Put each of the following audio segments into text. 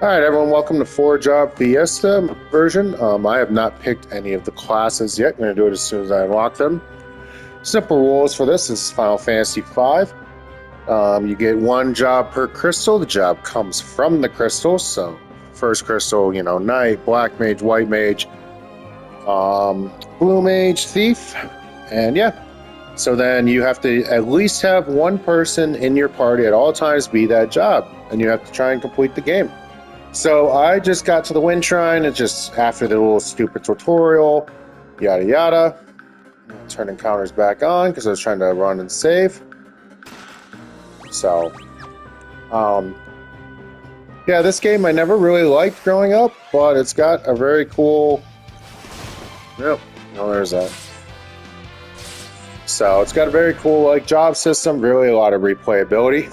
All right, everyone, welcome to 4-Job Fiesta version. I have not picked any of the classes yet. I'm going to do it as soon as I unlock them. Simple rules for this is Final Fantasy 5. You get one job per crystal. The job comes from the crystal. So, first crystal, Knight, Black Mage, White Mage, Blue Mage, Thief, and yeah. So then you have to at least have one person in your party at all times be that job, and you have to try and complete the game. So I just got to the Wind Shrine. It's just after the little stupid tutorial, yada yada. Turn encounters back on because I was trying to run and save. So, yeah, this game I never really liked growing up, but it's got a very cool. Yep, no, there's that. So it's got a very cool job system. Really, a lot of replayability.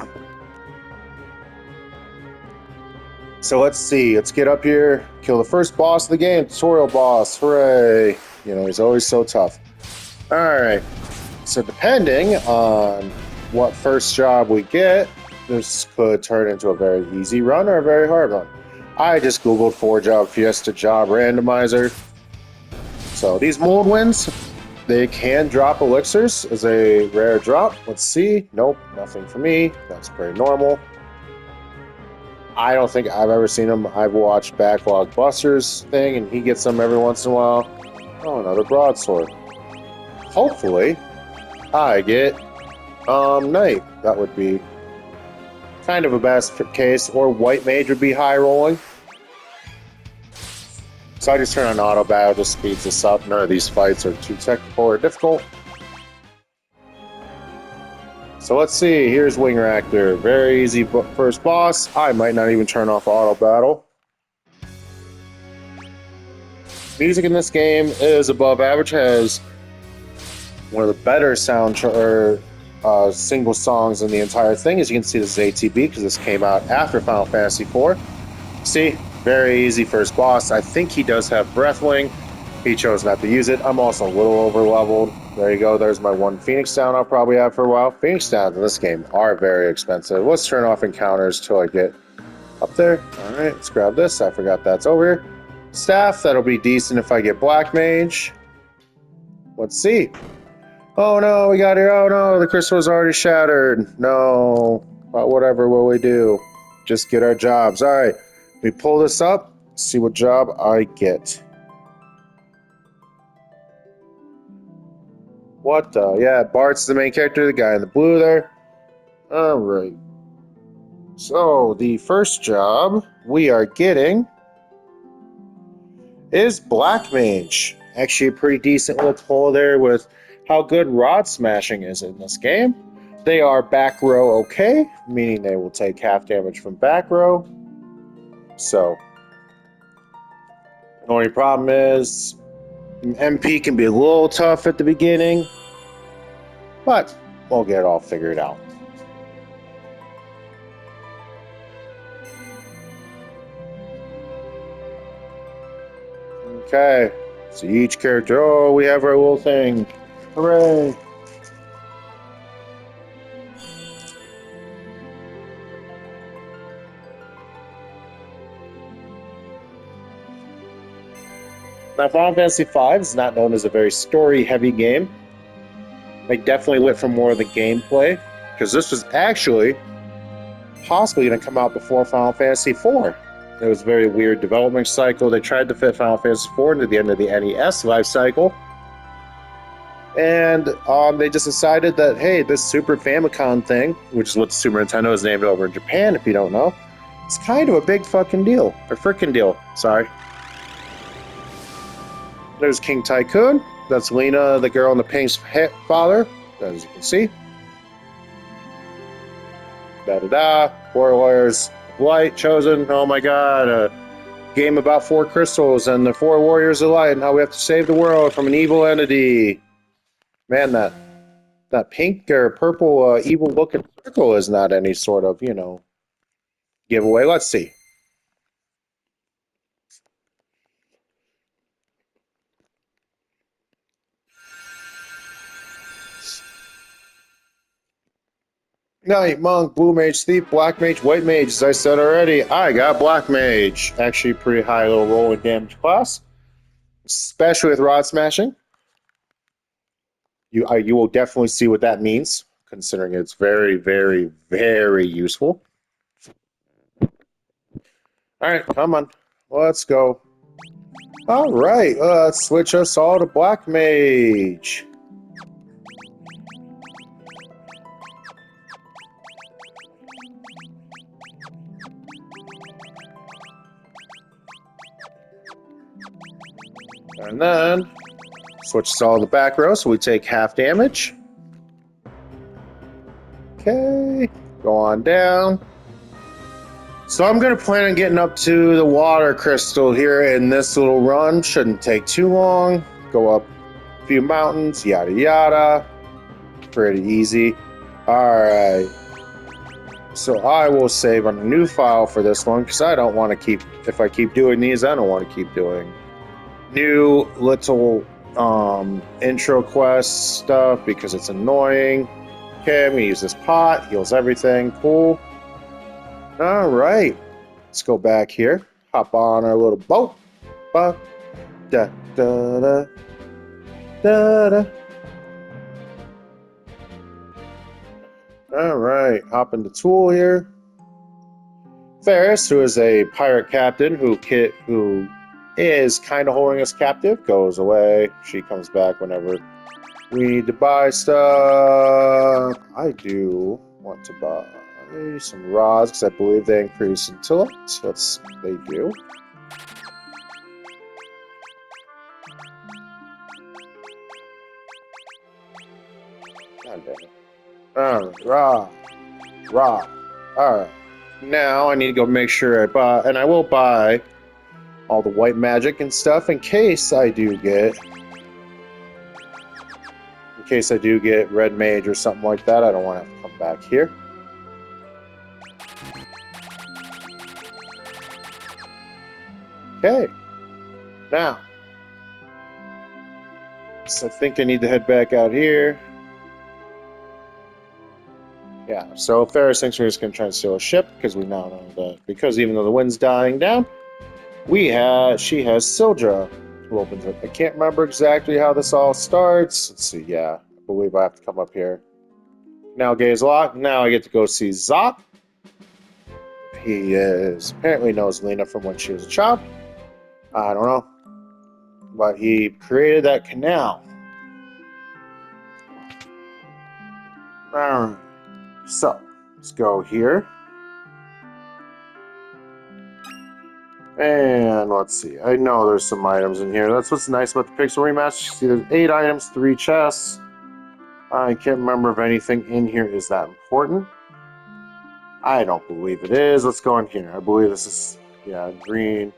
So let's see. Let's get up here, kill the first boss of the game, tutorial boss. Hooray! He's always so tough. All right. So depending on what first job we get, this could turn into a very easy run or a very hard run. I just googled 4-Job Fiesta job randomizer. So these mold winds, they can drop elixirs as a rare drop. Let's see. Nope, nothing for me. That's pretty normal. I don't think I've ever seen him. I've watched Backlog Buster's thing, and he gets them every once in a while. Oh, another broadsword. Hopefully, I get Knight. That would be kind of a best case, or White Mage would be high rolling. So I just turn on auto battle, just speeds this up. None of these fights are too technical or difficult. So let's see, here's Wing Reactor. Very easy first boss. I might not even turn off auto battle. Music in this game is above average, has one of the better single songs in the entire thing. As you can see, this is ATB because this came out after Final Fantasy IV. See, very easy first boss. I think he does have Breathwing. He chose not to use it. I'm also a little over leveled. There you go. There's my one Phoenix Down I'll probably have for a while. Phoenix Downs in this game are very expensive. Let's turn off encounters till I get up there. All right, let's grab this. I forgot that's over here. Staff, that'll be decent if I get Black Mage. Let's see. Oh no, we got here. Oh no, the crystal is already shattered. No, but whatever will we do? Just get our jobs. All right, we pull this up. See what job I get. What the? Yeah, Bart's the main character, the guy in the blue there. All right. So the first job we are getting is Black Mage. Actually, a pretty decent little pull there with how good rod smashing is in this game. They are back row okay, meaning they will take half damage from back row. So, the only problem is MP can be a little tough at the beginning, but we'll get it all figured out. Okay, so each character, oh, we have our little thing. Hooray! Now, Final Fantasy V is not known as a very story-heavy game. I definitely went for more of the gameplay, because this was actually possibly going to come out before Final Fantasy IV. It was a very weird development cycle. They tried to fit Final Fantasy IV into the end of the NES life cycle. And they just decided that, hey, this Super Famicom thing, which is what the Super Nintendo is named over in Japan, if you don't know, it's kind of a big fucking deal. Or frickin' deal, sorry. There's King Tycoon. That's Lena, the girl in the pink's father, as you can see. Da-da-da. Warriors of Light chosen. Oh my god. A game about 4 crystals and the 4 Warriors of Light and how we have to save the world from an evil entity. Man, that pink or purple evil-looking circle is not any sort of, giveaway. Let's see. Knight, Monk, Blue Mage, Thief, Black Mage, White Mage. As I said already, I got Black Mage. Actually, pretty high little rolling damage class, especially with Rod Smashing. You will definitely see what that means, considering it's very, very, very useful. All right, come on. Let's go. All right, let's switch us all to Black Mage. And then switch us all to the back row, so we take half damage. Okay, go on down. So I'm going to plan on getting up to the water crystal here in this little run. Shouldn't take too long. Go up a few mountains, yada yada. Pretty easy. Alright. So I will save on a new file for this one because I don't want to keep, if I keep doing these, I don't want to keep doing new little intro quest stuff because it's annoying. Okay, I'm going to use this pot. Heals everything. Cool. All right, let's go back here. Hop on our little boat. Da, da, da, da, da. All right, hop into Tool here. Ferris, who is a pirate captain who is kind of holding us captive, goes away. She comes back whenever we need to buy stuff. I do want to buy some rods because I believe they increase intellect. They do. God damn it. Alright, rod. Alright. Now I need to go make sure I buy, and I will buy all the white magic and stuff in case I do get red mage or something like that. I don't want to have to come back here. Okay, now, so I think I need to head back out here. Yeah, so Ferris thinks we're just going to try and steal a ship, because we now know that, because even though the wind's dying down, she has Sildra, who opens it. I can't remember exactly how this all starts. Let's see, yeah, I believe I have to come up here. Now gaze locked, now I get to go see Zop. He apparently knows Lena from when she was a child. I don't know. But he created that canal. Alright. So, let's go here. And let's see. I know there's some items in here. That's what's nice about the Pixel Rematch. You see there's 8 items, 3 chests. I can't remember if anything in here is that important. I don't believe it is. Let's go in here. I believe this is, yeah, green.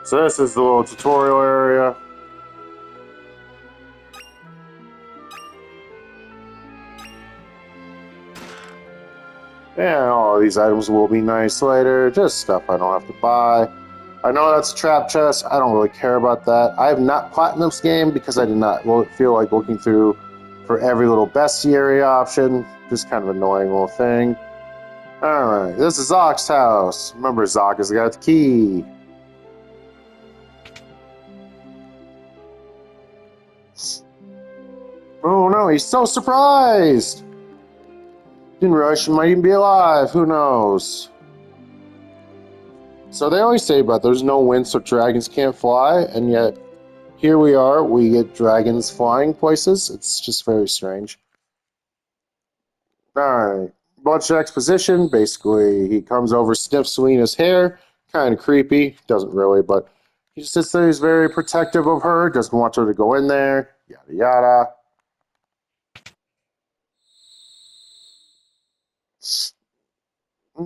So this is the little tutorial area. And all of these items will be nice later. Just stuff I don't have to buy. I know that's a trap chest. I don't really care about that. I have not platinumed this game because I did not feel like looking through for every little bestiary option. Just kind of annoying little thing. Alright, this is Zock's house. Remember, Zock has got the key. Oh no, he's so surprised! Didn't realize she might even be alive. Who knows? So they always say about there's no wind so dragons can't fly, and yet here we are, we get dragons flying places. It's just very strange. Alright, bunch of exposition. Basically, he comes over, sniffs Selena's hair. Kind of creepy. Doesn't really, but he just sits there. He's very protective of her. Doesn't want her to go in there. Yada yada.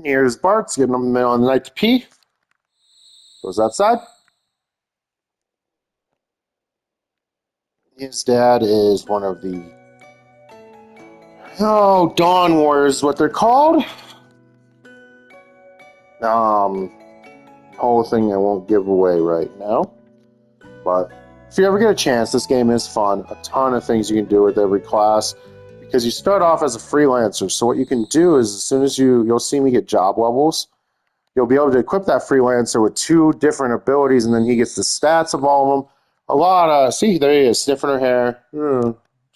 Here's Bart's getting him in the middle of the night to pee. Goes outside. His dad is one of the Dawn Warriors is what they're called. Whole thing I won't give away right now. But if you ever get a chance, this game is fun. A ton of things you can do with every class. because you start off as a freelancer. So what you can do is as soon as you'll see me get job levels, you'll be able to equip that freelancer with 2 different abilities, and then he gets the stats of all of them. A lot of, see, there he is, sniffing her hair.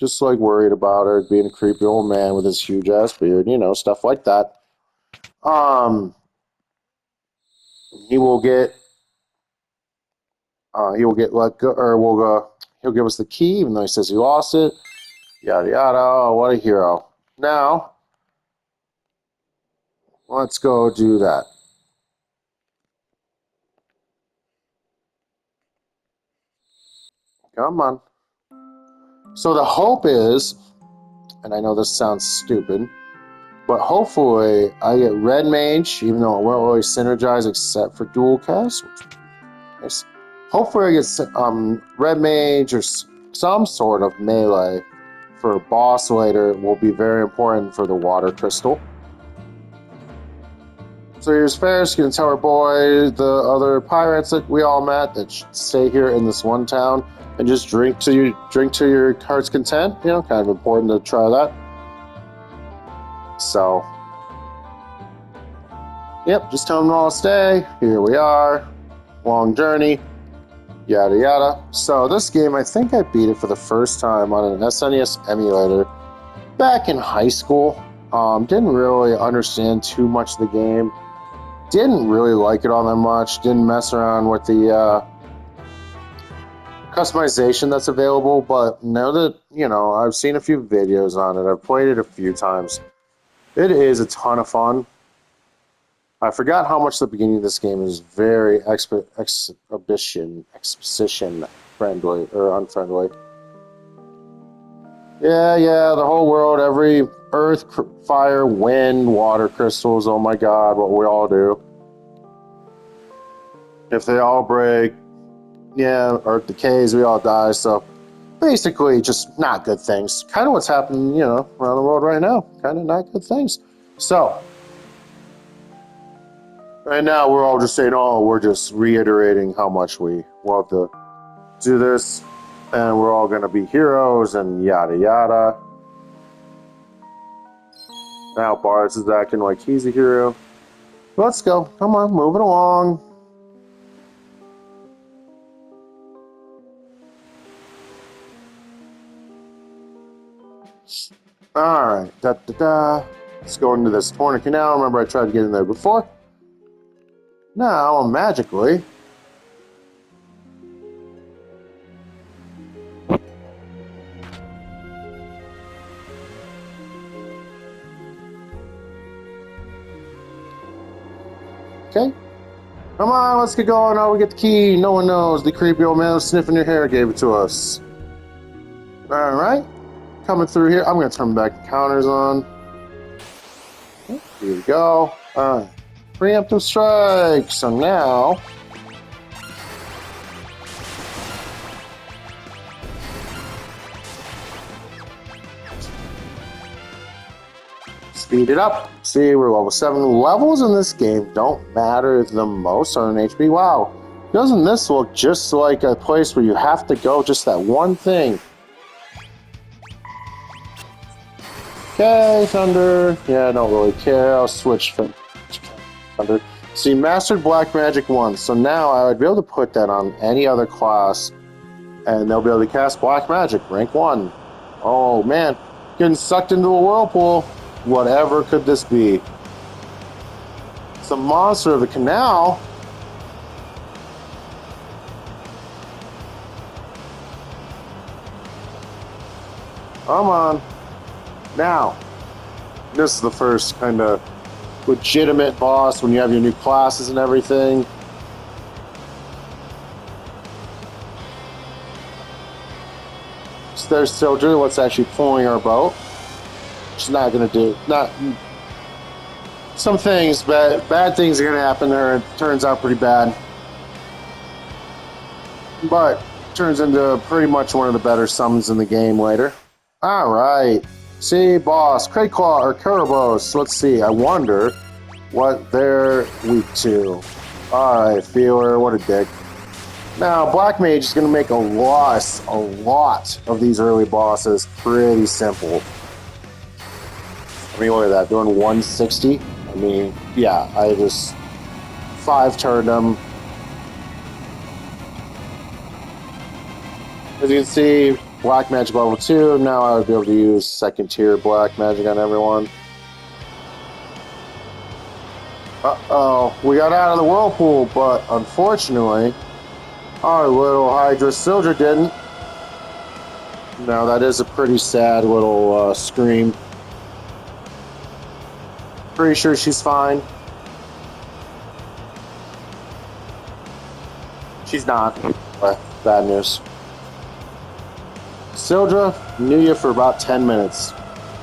Just like worried about her being a creepy old man with his huge ass beard, stuff like that. He will get let go, or he'll give us the key, even though he says he lost it. Yada yada. Oh, what a hero! Now, let's go do that. Come on. So the hope is, and I know this sounds stupid, but hopefully I get Red Mage, even though it won't really synergize except for dual cast. Nice. Hopefully I get Red Mage or some sort of melee for a boss later. Will be very important for the water crystal. So here's Ferris. You can tell our boy the other pirates that we all met that stay here in this one town and just drink to your heart's content. Kind of important to try that. So, yep, just tell them to all stay. Here we are. Long journey. Yada yada. So this game, I think I beat it for the first time on an SNES emulator back in high school. Didn't really understand too much of the game. Didn't really like it all that much. Didn't mess around with the customization that's available. But now that, I've seen a few videos on it. I've played it a few times. It is a ton of fun. I forgot how much the beginning of this game is very exposition friendly or unfriendly. Yeah, the whole world, every earth, fire, wind, water crystals, oh my god, what we all do. If they all break, earth decays, we all die, so basically just not good things. Kind of what's happening, around the world right now. Kind of not good things. So, right now we're all just saying, we're just reiterating how much we love to do this, and we're all going to be heroes, and yada yada. Now Bars is acting like he's a hero. Let's go. Come on, moving along. Alright, let's go into this Torna Canal. Remember I tried to get in there before? Now, magically... Okay. Come on, let's get going. Oh, we get the key. No one knows. The creepy old man sniffing your hair gave it to us. Alright. Coming through here. I'm going to turn back the counters on. Here we go. Alright. Preemptive strike. So now... speed it up. See, we're level 7. Levels in this game don't matter the most on an HP. Wow. Doesn't this look just like a place where you have to go just that one thing? Okay, Thunder. Yeah, I don't really care. I'll switch from Thunder. See, Mastered Black Magic 1. So now I would be able to put that on any other class, and they'll be able to cast Black Magic, rank 1. Oh, man. Getting sucked into a whirlpool. Whatever could this be? It's a monster of the canal. Come on. Now, this is the first kind of legitimate boss when you have your new classes and everything. So there's Soldier, what's actually pulling our boat. She's not going to do... Some things, bad things are going to happen there. It turns out pretty bad. But turns into pretty much one of the better summons in the game later. Alright. See, boss. Crayclaw or Kurobos. Let's see. I wonder what they're weak to. Alright, Feeler. What a dick. Now, Black Mage is going to make a lot of these early bosses pretty simple. I mean, look at that, doing 160. I mean, yeah, I just 5-turned them. As you can see, Black Magic level 2. Now I would be able to use second tier Black Magic on everyone. Uh-oh, we got out of the Whirlpool, but unfortunately, our little Hydra Soldier didn't. Now that is a pretty sad little scream. Pretty sure she's fine. She's not. But bad news. Sildra, knew you for about 10 minutes.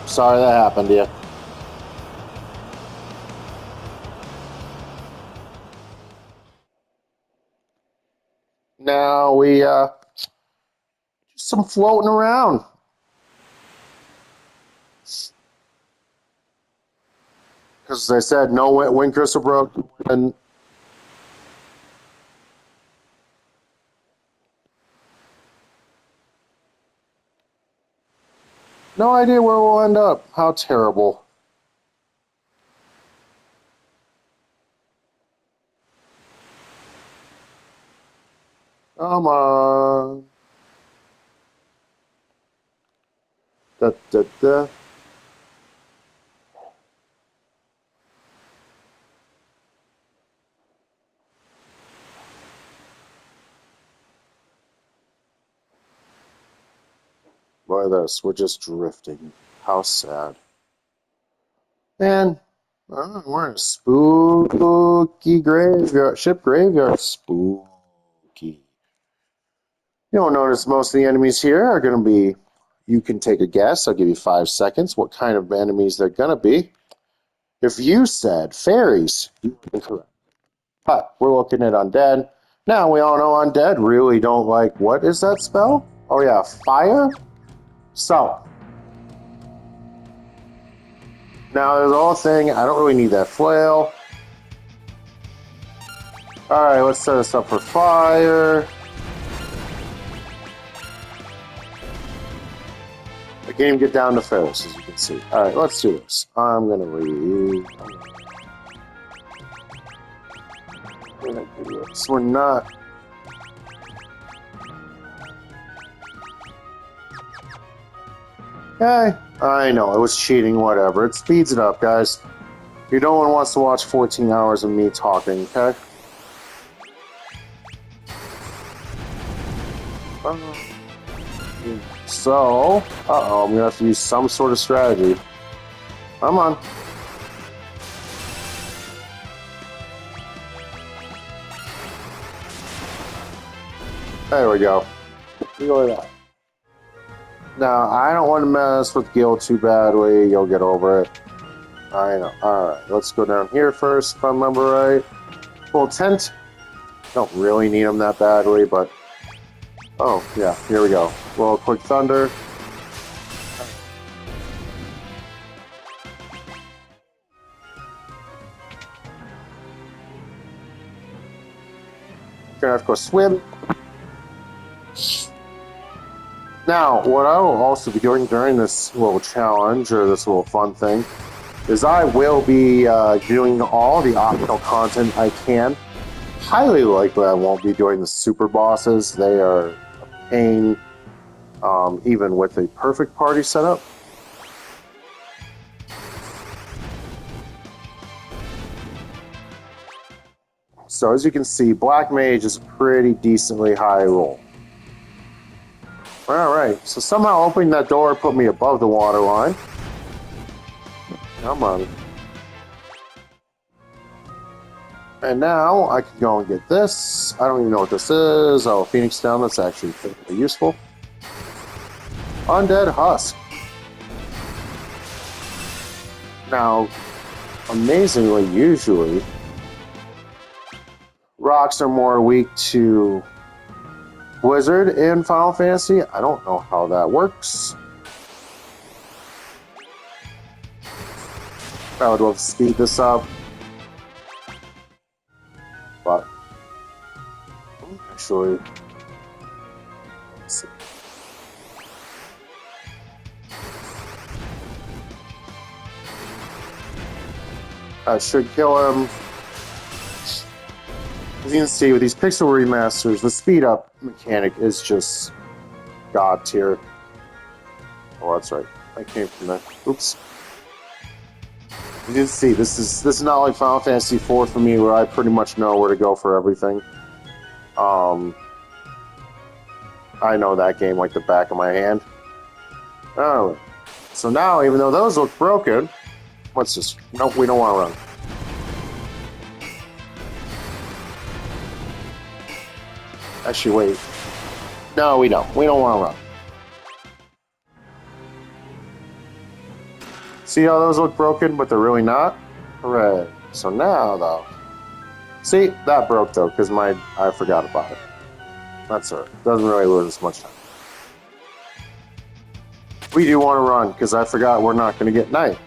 Sorry that happened to you. Now we some floating around. Because as I said, no wind crystal broke, and no idea where we'll end up. How terrible. Come on. Da, da, da. Look at this. We're just drifting. How sad. And we're in a spooky graveyard. Ship graveyard. Spooky. You'll notice most of the enemies here are going to be, you can take a guess. I'll give you 5 seconds what kind of enemies they're going to be. If you said fairies, you can correct. But we're looking at undead. Now, we all know undead really don't like, what is that spell? Oh yeah, fire? So, now there's a whole thing. I don't really need that flail. Alright, let's set us up for fire. I can't even get down to Ferris, as you can see. Alright, let's do this. I'm gonna leave. We're not. Hey, I know, it was cheating, whatever. It speeds it up, guys. No one wants to watch 14 hours of me talking, okay? So, I'm gonna have to use some sort of strategy. Come on. There we go. Look at that. Now, I don't want to mess with Gil too badly. You'll get over it. I know. Alright, let's go down here first, if I remember right. Full tent. Don't really need them that badly, but... Oh, yeah, here we go. Well, quick thunder. Gonna have to go swim. Now, what I will also be doing during this little challenge, or this little fun thing, is I will be doing all the optional content I can. Highly likely I won't be doing the super bosses. They are a pain, even with a perfect party setup. So as you can see, Black Mage is a pretty decently high roll. Alright, so somehow opening that door put me above the water line. Come on. And now I can go and get this. I don't even know what this is. Oh, Phoenix Down, that's actually pretty useful. Undead Husk. Now, amazingly, usually, rocks are more weak to Blizzard in Final Fantasy. I don't know how that works. I would love to speed this up. But actually, let's see. That should kill him. As you can see, with these pixel remasters, the speed up mechanic is just god tier. Oh, that's right. I came from there. Oops. As you can see, this is not like Final Fantasy IV for me, where I pretty much know where to go for everything. I know that game like the back of my hand. Oh, so now, even though those look broken, let's just... Nope, we don't want to run. Actually, wait. No, we don't. We don't want to run. See how those look broken, but they're really not? Hooray. So now, though... See, that broke, though, because I forgot about it. That's all right. Doesn't really lose us much time. We do want to run, because I forgot we're not going to get night.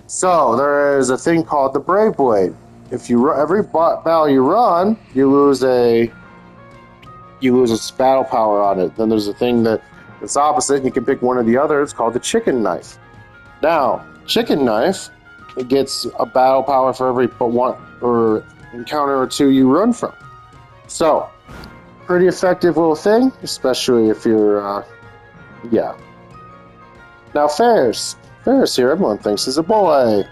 So, there is a thing called the Brave Blade. If you every battle you run, you lose a battle power on it. Then there's a thing that's opposite, and you can pick one or the other. It's called the Chicken Knife. Now, Chicken Knife, it gets a battle power for every one or encounter or two you run from. So, pretty effective little thing, especially if you're, yeah. Now, Ferris here, everyone thinks is a boy.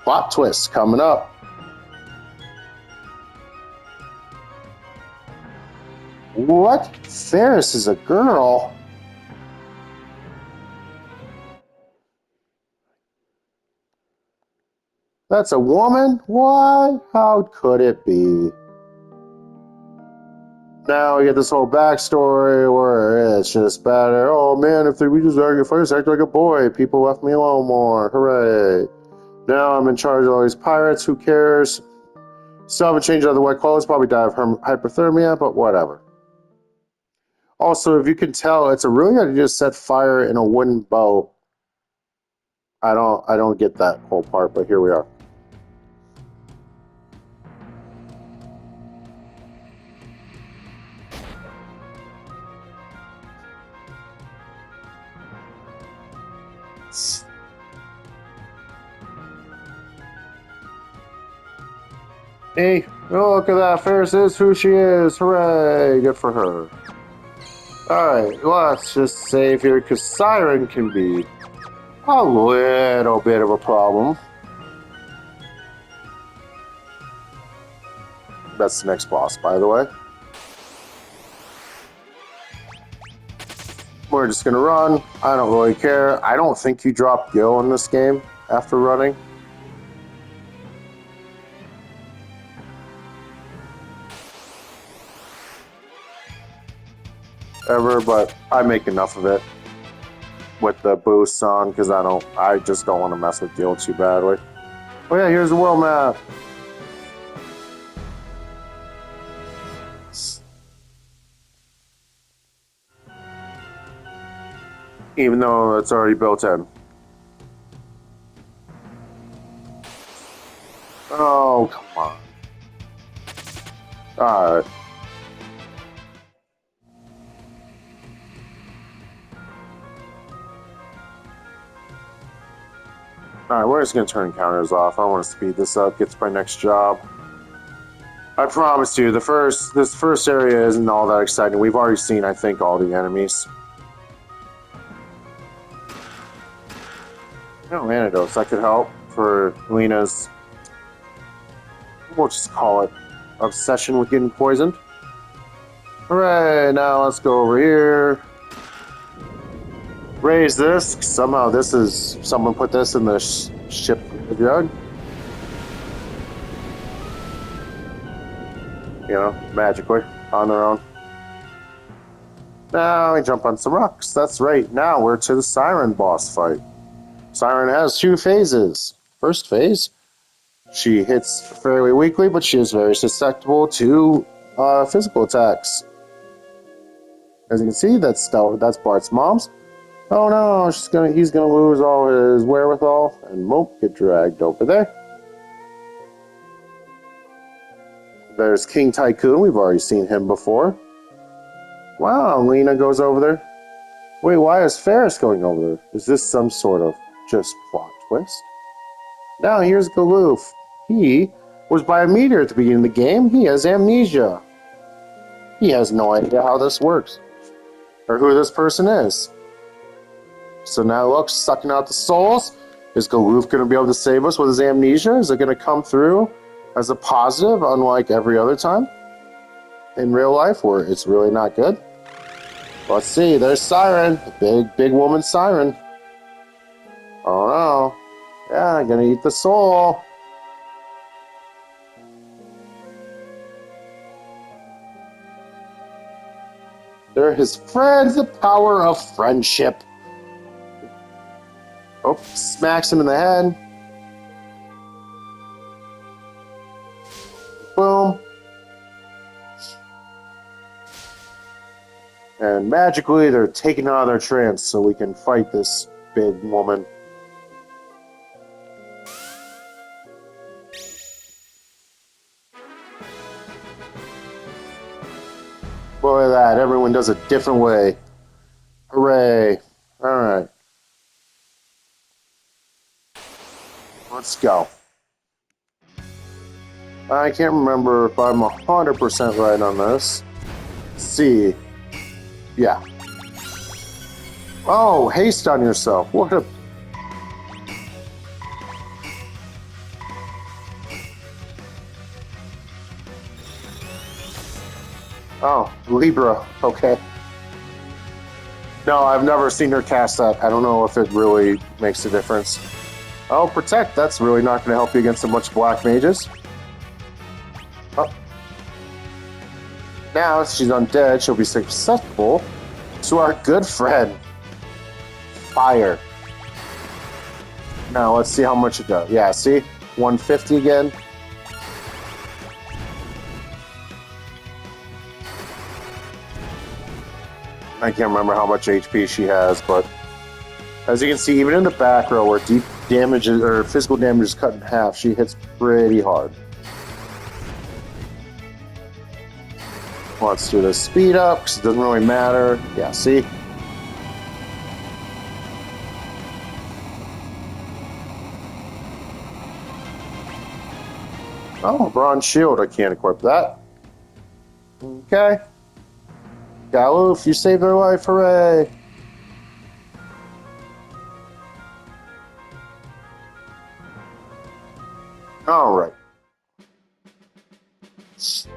Plot twist coming up. What? Ferris is a girl? That's a woman? What? How could it be? Now we get this whole backstory where it's just better. Oh man, we just act like a boy. People left me alone more. Hooray. Now I'm in charge of all these pirates. Who cares? Still haven't changed out of the white clothes. Probably die of hypothermia, but whatever. Also, if you can tell, it's a really good idea to set fire in a wooden boat. I don't get that whole part, but here we are. Hey, oh, look at that. Ferris is who she is. Hooray. Good for her. Alright, let's just save here, because Siren can be a little bit of a problem. That's the next boss, by the way. We're just gonna run. I don't really care. I don't think you drop Gil in this game after running. Ever, but I make enough of it with the boost on because I just don't want to mess with Gil too badly. Oh yeah, here's the world map. Even though it's already built in. Oh, come on. Alright. Alright, we're just going to turn counters off. I want to speed this up, get to my next job. I promise you, this first area isn't all that exciting. We've already seen, I think, all the enemies. No antidotes. That could help for Lena's, we'll just call it, obsession with getting poisoned. Hooray, now let's go over here. Raise this. Somehow someone put this in the ship graveyard. You know, magically, on their own. Now we jump on some rocks. That's right, now we're to the Siren boss fight. Siren has 2 phases. First phase, she hits fairly weakly, but she is very susceptible to physical attacks. As you can see, that's Bart's mom's. Oh no, he's gonna lose all his wherewithal and won't get dragged over there. There's King Tycoon, we've already seen him before. Wow, Lena goes over there. Wait, why is Ferris going over there? Is this some sort of just plot twist? Now here's Galoof. He was by a meteor at the beginning of the game. He has amnesia. He has no idea how this works. Or who this person is. So now look, sucking out the souls. Is Galoof going to be able to save us with his amnesia? Is it going to come through as a positive, unlike every other time in real life where it's really not good? Let's see. There's Siren. Big woman Siren. Oh no. Yeah, I'm going to eat the soul. They're his friends. The power of friendship. Oh, smacks him in the head. Boom. And magically, they're taken out of their trance so we can fight this big woman. Look at that. Everyone does it a different way. Hooray. All right. Let's go. I can't remember if I'm 100% right on this. C. Yeah. Oh, haste on yourself. What a... Oh, Libra. Okay. No, I've never seen her cast that. I don't know if it really makes a difference. Oh, Protect. That's really not going to help you against a bunch of black mages. Oh. Now, if she's undead, she'll be susceptible to our good friend, Fire. Now, let's see how much it does. Yeah, see? 150 again. I can't remember how much HP she has, but as you can see, even in the back row where deep damage or physical damage is cut in half, she hits pretty hard. Let's do the speed up because it doesn't really matter. Yeah, see? Oh, bronze shield. I can't equip that. Okay. Galoof, you saved their life. Hooray. All right. Let's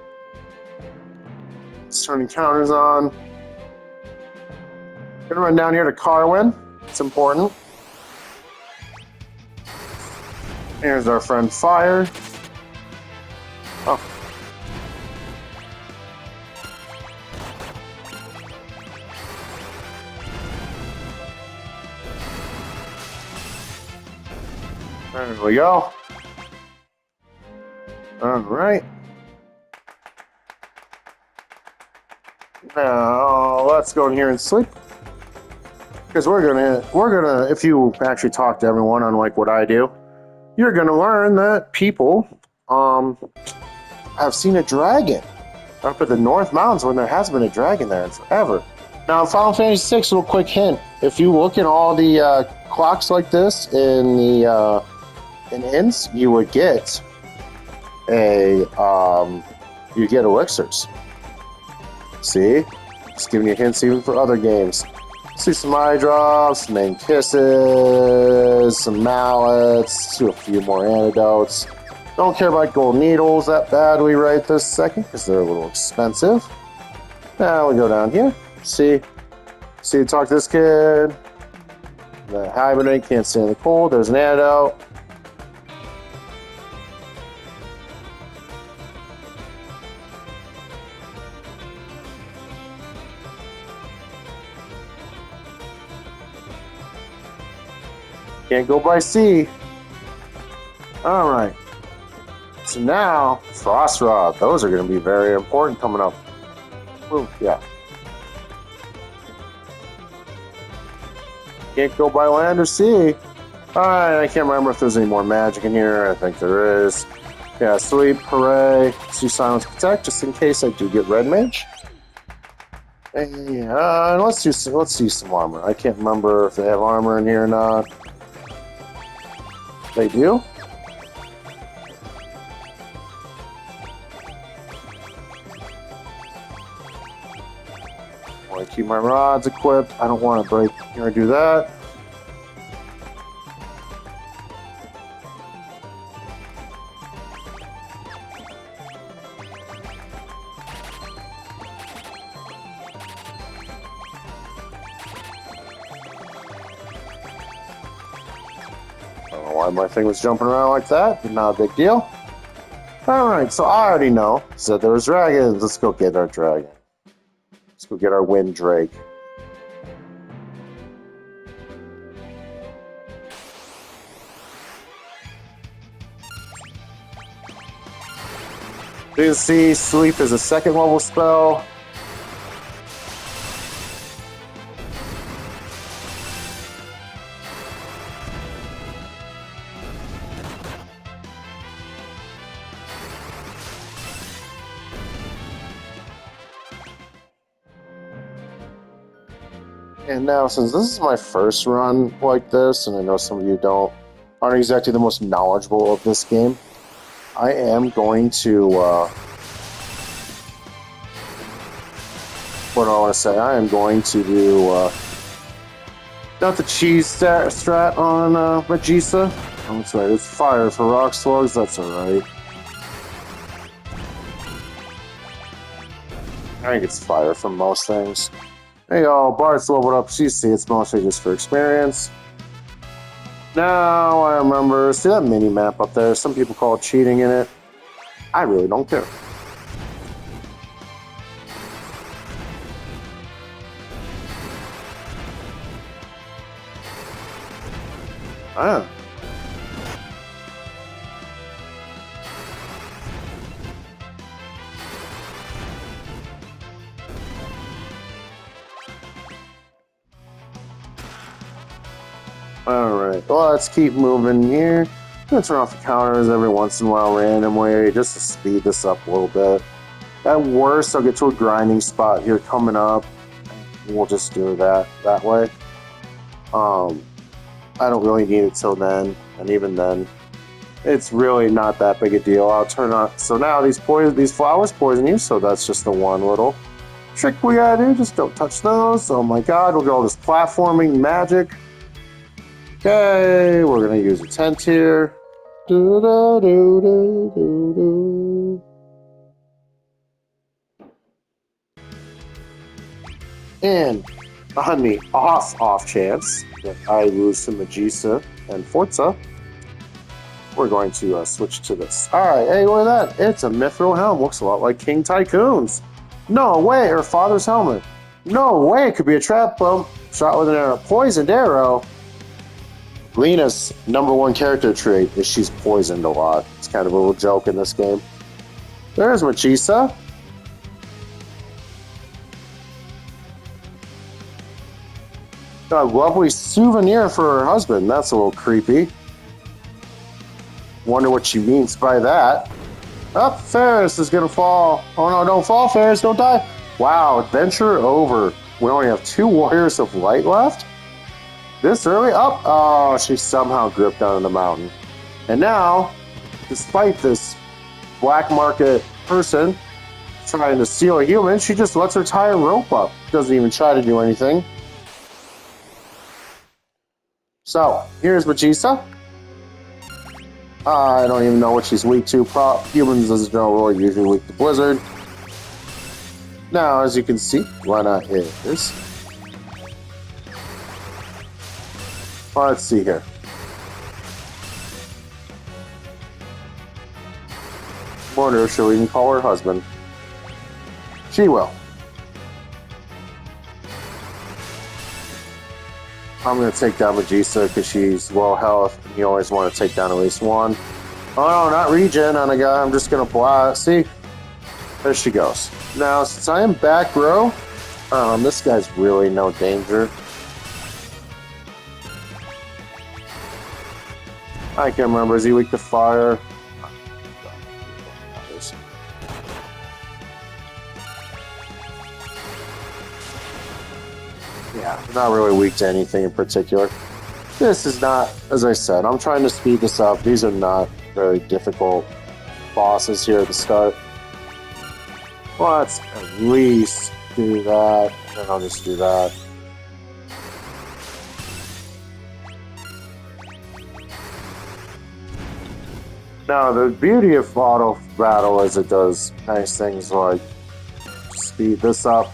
turn encounters on. Gonna run down here to Carwin. It's important. Here's our friend Fire. Oh. There we go. All right. Now let's go in here and sleep. Because we're gonna if you actually talk to everyone unlike what I do, you're gonna learn that people have seen a dragon up at the North Mountains when there hasn't been a dragon there in forever. Now in Final Fantasy VI, a little quick hint: if you look at all the clocks like this in the in inns, you would get you get elixirs. See? Just giving you hints even for other games. See some eye drops, some main kisses, some mallets, a few more antidotes. Don't care about gold needles that badly right this second because they're a little expensive. Now we go down here. See, talk to this kid. The hibernate can't stand the cold. There's an antidote. Can't go by sea. All right. So now, Frost Rod. Those are going to be very important coming up. Ooh, yeah. Can't go by land or sea. All right, I can't remember if there's any more magic in here. I think there is. Yeah, sleep, hooray. See Silence Protect, just in case I do get Red Mage. And let's see some armor. I can't remember if they have armor in here or not. They do. want to keep my rods equipped. I don't want to break or do that. I don't know why my thing was jumping around like that, but not a big deal. Alright, so I already know. So there was dragons. Let's go get our dragon. Let's go get our wind drake. You can see sleep is a second level spell. And now, since this is my first run like this, and I know some of you aren't exactly the most knowledgeable of this game, I am going to, what do I want to say? I am going to do, not the cheese strat on Magisa. Oh, that's right, it's fire for rock slugs, that's alright. I think it's fire for most things. Hey y'all, Bart's leveled up CC, it's mostly just for experience. Now I remember, see that mini map up there? Some people call it cheating in it. I really don't care. Ah. Alright, well, let's keep moving here. I'm gonna turn off the counters every once in a while randomly, just to speed this up a little bit. At worst, I'll get to a grinding spot here coming up. We'll just do that way. I don't really need it till then, and even then, it's really not that big a deal. I'll turn on. So now these flowers poison you, so that's just the one little trick we gotta do. Just don't touch those. Oh my god, we'll get all this platforming magic. Okay, we're gonna use a tent here. Do do do do do do. And on the off chance that I lose to Magisa and Forza, we're going to switch to this. Alright, hey, look at that. It's a Mithril helm. Looks a lot like King Tycoon's. No way, her father's helmet. No way, it could be a trap bump. Shot with an arrow. Poisoned arrow. Lena's #1 character trait is she's poisoned a lot. It's kind of a little joke in this game. There's Magisa. Got a lovely souvenir for her husband. That's a little creepy. Wonder what she means by that. Oh, Ferris is gonna fall. Oh no, don't fall, Ferris, don't die. Wow, adventure over. We only have 2 Warriors of Light left? This early? Oh, she somehow gripped down the mountain. And now, despite this black market person trying to steal a human, she just lets her tie a rope up. Doesn't even try to do anything. So, here's Magisa. I don't even know what she's weak to. Humans doesn't know we're usually weak to Blizzard. Now, as you can see, Lena is. Well, let's see here. Wonder if she'll even call her husband. She will. I'm going to take down Magisa because she's low health. And you always want to take down at least one. Oh no, not regen on a guy. I'm just going to blast. See? There she goes. Now, since I am back row, this guy's really no danger. I can't remember. Is he weak to fire? Yeah, not really weak to anything in particular. This is not, as I said, I'm trying to speed this up. These are not very difficult bosses here at the start. Let's at least do that, and I'll just do that. Now, the beauty of auto battle is it does nice things like speed this up,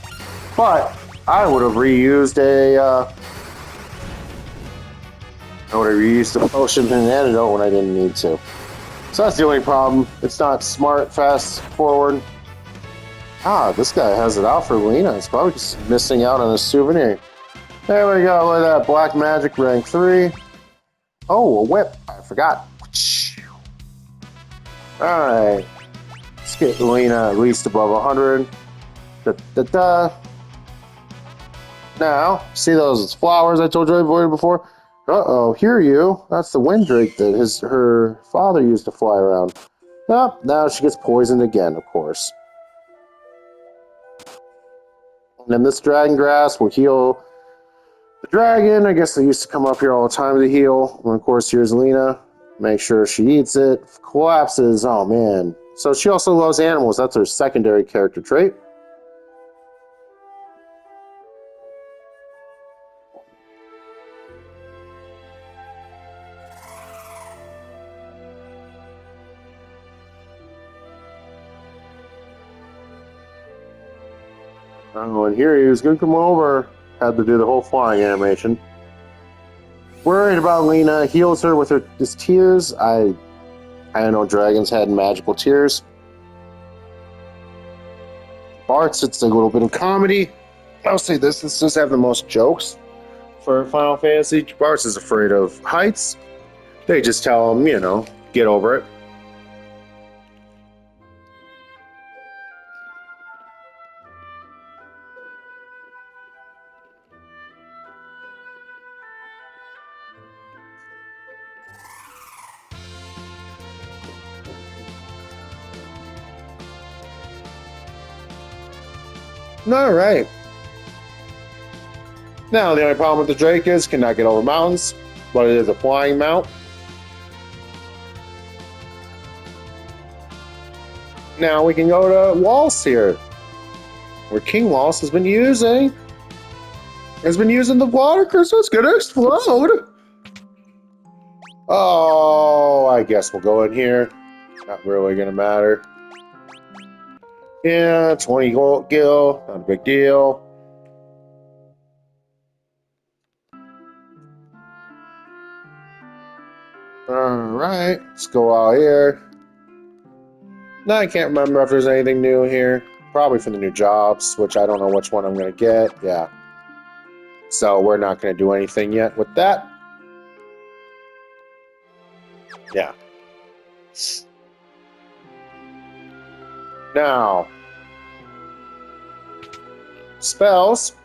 but I would have reused a potion and an antidote when I didn't need to. So that's the only problem. It's not smart, fast, forward. Ah, this guy has it out for Lena. He's probably just missing out on a souvenir. There we go. Look at that. Black Magic rank 3. Oh, a whip. I forgot. Alright. Let's get Lena at least above 100. Now, see those flowers I told you I avoided before? Uh-oh, hear you. That's the Windrake that her father used to fly around. Oh, now she gets poisoned again, of course. And then this dragon grass will heal the dragon. I guess they used to come up here all the time to heal. And of course, here's Lena. Make sure she eats it. Collapses. Oh, man. So she also loves animals. That's her secondary character trait. Oh, and here he was going to come over. Had to do the whole flying animation. Worried about Lena. Heals her with his tears. I know dragons had magical tears. Bart's, it's a little bit of comedy. I'll say this does have the most jokes for Final Fantasy. Bart's is afraid of heights. They just tell him, get over it. All right. Now, the only problem with the Drake is cannot get over mountains, but it is a flying mount. Now we can go to Waltz here, where King Waltz has been using the water crystal. It's gonna explode. Oh, I guess we'll go in here. Not really gonna matter. Yeah, 20 gold gil, not a big deal. Alright, let's go out here. Now I can't remember if there's anything new here. Probably for the new jobs, which I don't know which one I'm going to get. Yeah. So we're not going to do anything yet with that. Yeah. Now. Spells.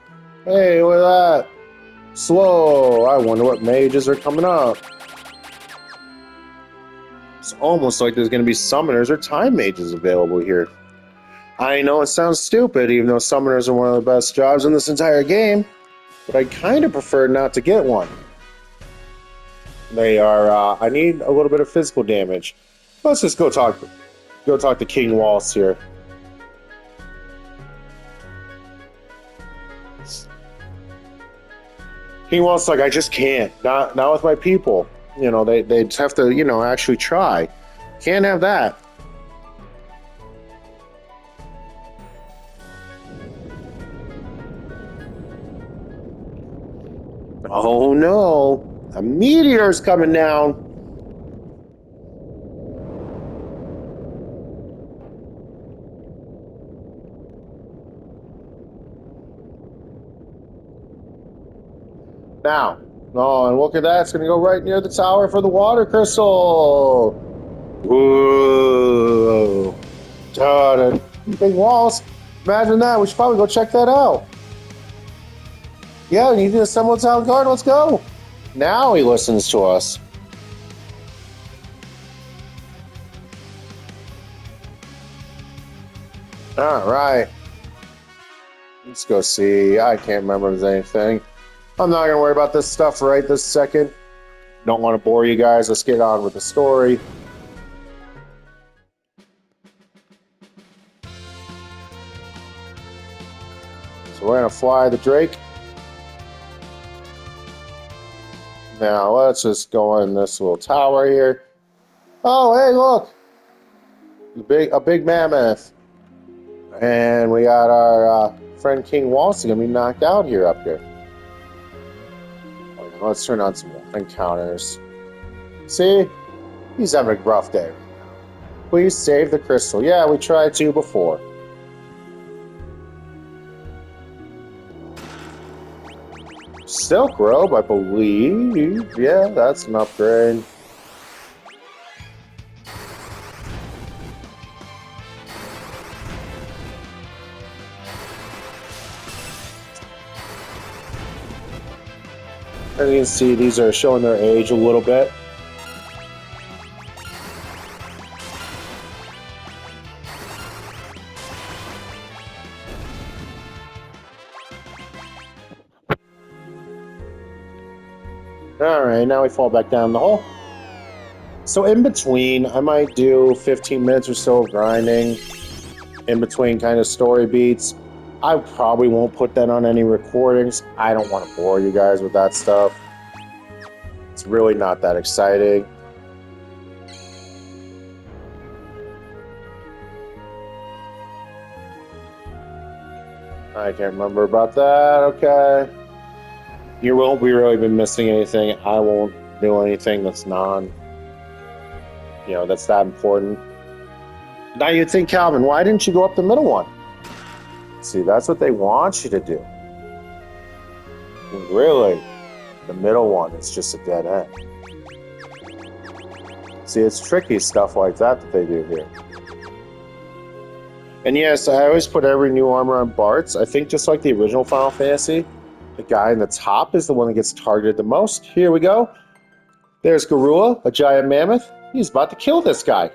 Hey, look at that. Slow. I wonder what mages are coming up. It's almost like there's going to be summoners or time mages available here. I know it sounds stupid, even though summoners are one of the best jobs in this entire game, but I kind of prefer not to get one. They are, I need a little bit of physical damage. Let's just go talk to King Waltz here. King Waltz like, I just can't. Not with my people. They'd have to, actually try. Can't have that. Oh no! A meteor's coming down! Now, and look at that, it's gonna go right near the tower for the water crystal! Whoa! Darn it. Big walls! Imagine that, we should probably go check that out. Yeah, we need to assemble a town guard, let's go! Now he listens to us. Alright. Let's go see. I can't remember if there's anything. I'm not going to worry about this stuff right this second. Don't want to bore you guys. Let's get on with the story. So we're gonna fly the Drake. Now let's just go in this little tower here. Oh, hey, look! A big mammoth. And we got our friend King Waltz gonna be knocked out here up here. Okay, let's turn on some encounters. See? He's having a rough day. Please save the crystal. Yeah, we tried to before. Silk robe, I believe. Yeah, that's an upgrade. And you can see these are showing their age a little bit. Alright, now we fall back down the hole. So in between, I might do 15 minutes or so of grinding. In between kind of story beats. I probably won't put that on any recordings. I don't want to bore you guys with that stuff. It's really not that exciting. I can't remember about that. Okay. You won't be really been missing anything. I won't do anything that's that's that important. Now you'd think, Calvin, why didn't you go up the middle one? See, that's what they want you to do. Really, the middle one is just a dead end. See, it's tricky stuff like that they do here. And yes, I always put every new armor on Bart's. I think just like the original Final Fantasy, the guy in the top is the one that gets targeted the most. Here we go. There's Garua, a giant mammoth. He's about to kill this guy.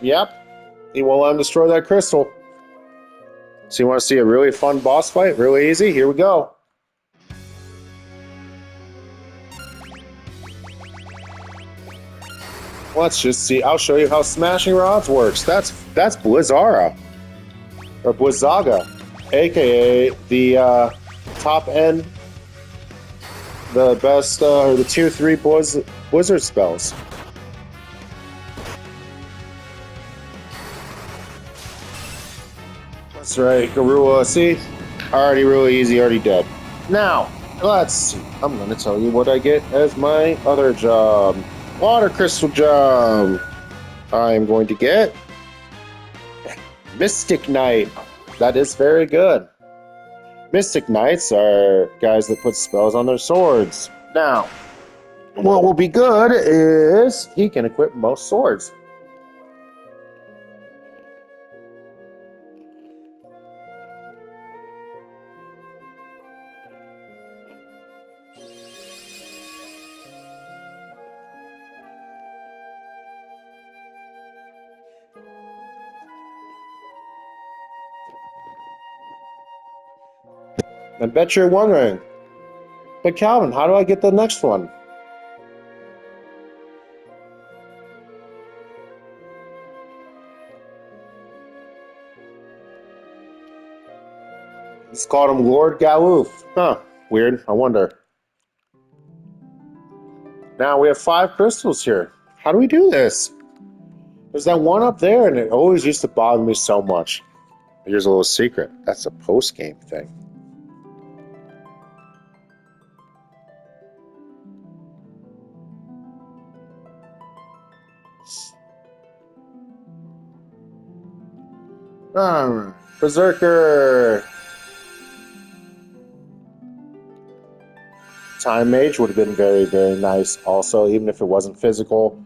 Yep. He won't let him destroy that crystal. So you want to see a really fun boss fight? Really easy? Here we go. Let's just see. I'll show you how Smashing Rods works. That's Blizzara. Or Blizzaga. A.K.a. the top end. The best, or the tier 3 Blizzard spells. That's right, Garua. See? Already really easy, already dead. Now, let's see. I'm going to tell you what I get as my other job. Water Crystal job. I am going to get Mystic Knight. That is very good. Mystic Knights are guys that put spells on their swords. Now, what will be good is he can equip most swords. I bet you're wondering, but Calvin, how do I get the next one? It's called him Lord Galoof. Huh, weird, I wonder. Now we have 5 crystals here. How do we do this? There's that one up there, and it always used to bother me so much. Here's a little secret. That's a post-game thing. Berserker! Time Mage would have been very, very nice also, even if it wasn't physical.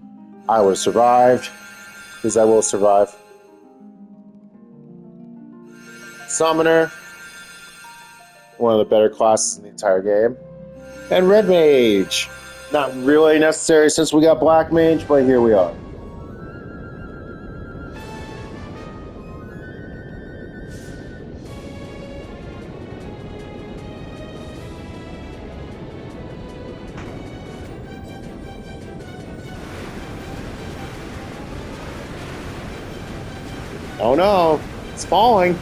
I would have survived, because I will survive. Summoner, one of the better classes in the entire game. And Red Mage, not really necessary since we got Black Mage, but here we are. Oh no, it's falling.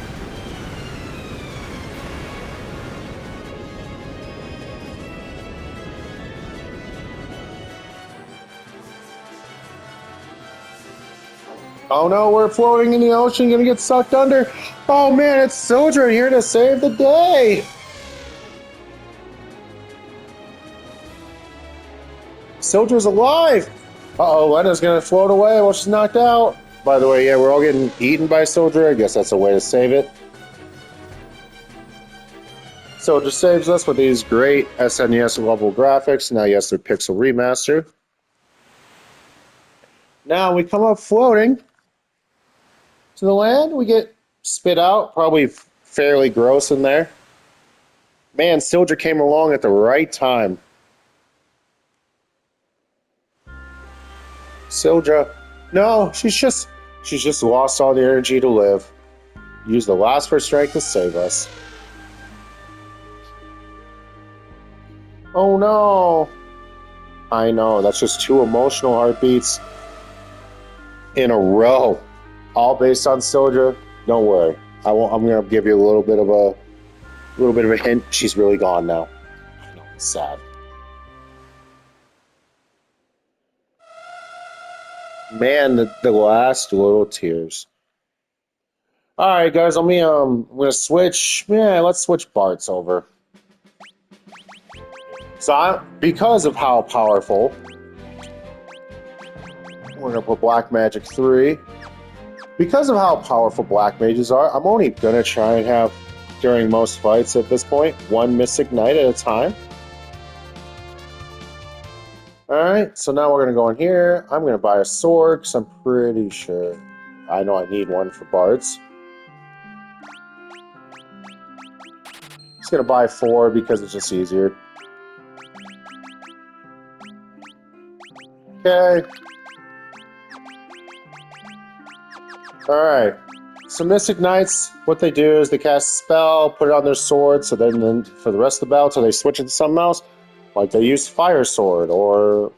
Oh no, we're floating in the ocean, gonna get sucked under. Oh man, it's Soldier here to save the day. Soldier's alive. Uh-oh, Lena's gonna float away while she's knocked out. By the way, yeah, we're all getting eaten by Soldier. I guess that's a way to save it. Soldier saves us with these great SNES level graphics. Now, yes, they're pixel remaster. Now we come up floating to the land. We get spit out, probably fairly gross in there. Man, Soldier came along at the right time. Soldier, no, she's just lost all the energy to live. Use the last of her strength to save us. Oh no! I know, that's just 2 emotional heartbeats in a row, all based on Soldier. Don't worry, I'm gonna give you a little bit of a hint. She's really gone now. I know, it's sad. Man, the last little tears. All right, guys, I'm gonna switch. Yeah, let's switch Bart's over. So because of how powerful, we're gonna put Black Magic 3. Because of how powerful Black Mages are, I'm only gonna try and have, during most fights at this point, 1 Mystic Knight at a time. Alright, so now we're gonna go in here. I'm gonna buy a sword, because I'm pretty sure I know I need one for Bards. Just gonna buy 4 because it's just easier. Okay. Alright. So Mystic Knights, what they do is they cast a spell, put it on their sword, so then for the rest of the battle, so they switch it to something else. Like they use Fire Sword or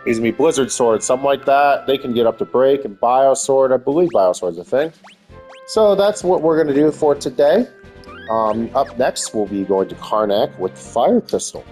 Blizzard Sword, something like that. They can get up to break and Bio Sword. I believe Bio Sword's a thing. So that's what we're going to do for today. Up next, we'll be going to Karnak with Fire Crystal.